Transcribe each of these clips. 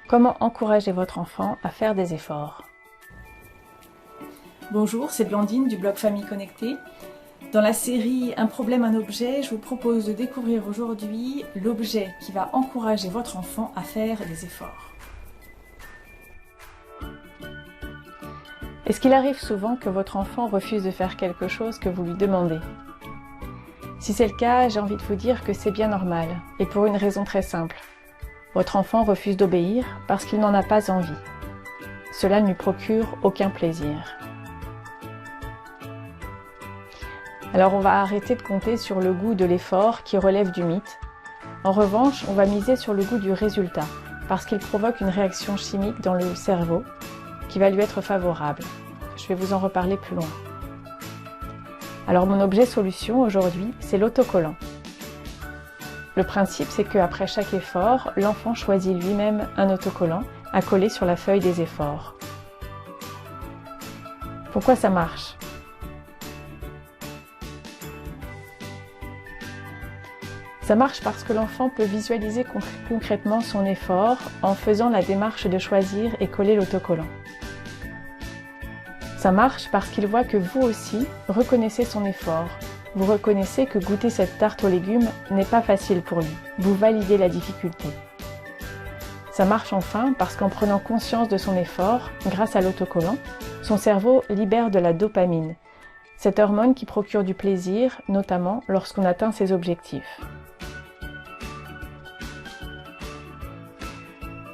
Comment encourager votre enfant à faire des efforts? Bonjour, c'est Blandine du blog Famille Connectée. Dans la série Un problème, un objet, je vous propose de découvrir aujourd'hui l'objet qui va encourager votre enfant à faire des efforts. Est-ce qu'il arrive souvent que votre enfant refuse de faire quelque chose que vous lui demandez? Si c'est le cas, j'ai envie de vous dire que c'est bien normal, et pour une raison très simple. Votre enfant refuse d'obéir parce qu'il n'en a pas envie. Cela ne lui procure aucun plaisir. Alors on va arrêter de compter sur le goût de l'effort qui relève du mythe. En revanche, on va miser sur le goût du résultat, parce qu'il provoque une réaction chimique dans le cerveau qui va lui être favorable. Je vais vous en reparler plus loin. Alors mon objet solution aujourd'hui, c'est l'autocollant. Le principe, c'est qu'après chaque effort, l'enfant choisit lui-même un autocollant à coller sur la feuille des efforts. Pourquoi ça marche? Ça marche parce que l'enfant peut visualiser concrètement son effort en faisant la démarche de choisir et coller l'autocollant. Ça marche parce qu'il voit que vous aussi reconnaissez son effort. Vous reconnaissez que goûter cette tarte aux légumes n'est pas facile pour lui. Vous validez la difficulté. Ça marche enfin parce qu'en prenant conscience de son effort, grâce à l'autocollant, son cerveau libère de la dopamine, cette hormone qui procure du plaisir, notamment lorsqu'on atteint ses objectifs.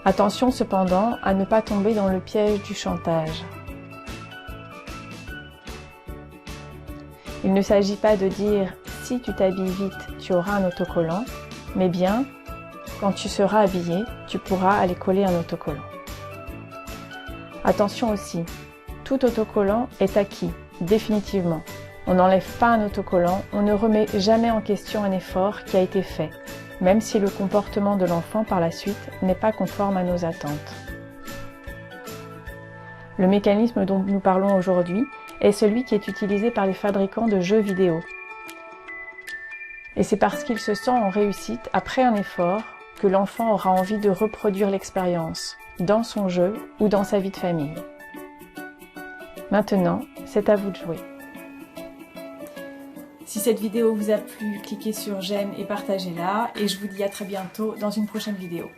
Attention cependant à ne pas tomber dans le piège du chantage. Il ne s'agit pas de dire « si tu t'habilles vite, tu auras un autocollant », mais bien « quand tu seras habillé, tu pourras aller coller un autocollant ». Attention aussi, tout autocollant est acquis, définitivement. On n'enlève pas un autocollant, on ne remet jamais en question un effort qui a été fait, même si le comportement de l'enfant par la suite n'est pas conforme à nos attentes. Le mécanisme dont nous parlons aujourd'hui est celui qui est utilisé par les fabricants de jeux vidéo. Et c'est parce qu'il se sent en réussite après un effort que l'enfant aura envie de reproduire l'expérience, dans son jeu ou dans sa vie de famille. Maintenant, c'est à vous de jouer. Si cette vidéo vous a plu, cliquez sur j'aime et partagez-la, et je vous dis à très bientôt dans une prochaine vidéo.